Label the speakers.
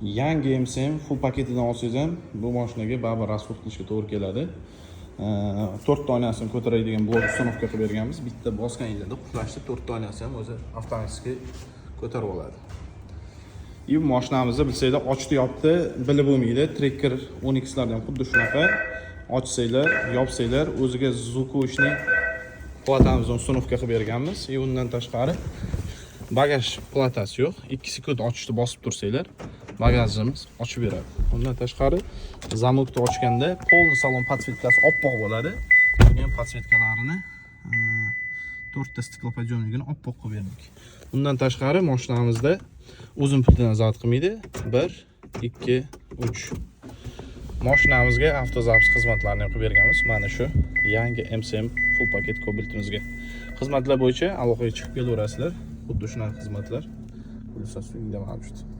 Speaker 1: yangi MCM full paketidan olsangiz ham bu mashinaga baribir rasxod qilishga to'g'ri keladi. 4 ta oynasini ko'taradigan blok uстановка qilib berganmiz. Bitta bosganingizda qulashda 4 ta oynasi ham o'zi avtomatik ko'tarib oladi. Bu mashinamizni bilsanglar ochdi yopdi bilib bo'lmaydi. Tracker 10X lardan xuddi shunaqa ochsanglar, yopsanglar o'ziga звуковочный platamizni uстановка qilib berganmiz. Undan tashqari bagaj platasi yo'q. 2 sekund ochishni bosib tursanglar, bagajimiz ochib beradi. Undan tashqari zamokni ochganda полный salon podsvetkasi oppoq bo'ladi. Bunga podsvetkalarini 4 ta stiklopodъемникini oppoq qilib berdik. Undan tashqari mashinamizda o'zim pultini nazorat qilmaydi. 1, 2, 3. Mashinamizga avtozapis xizmatlarini ham qilib berganmiz. Mana shu yangi MCM full paket kobaltimizga. Xizmatlar bo'yicha aloqaga chiqib kelaverasizlar. Xuddi shunaqa xizmatlar Pulsar suyingda mavjud.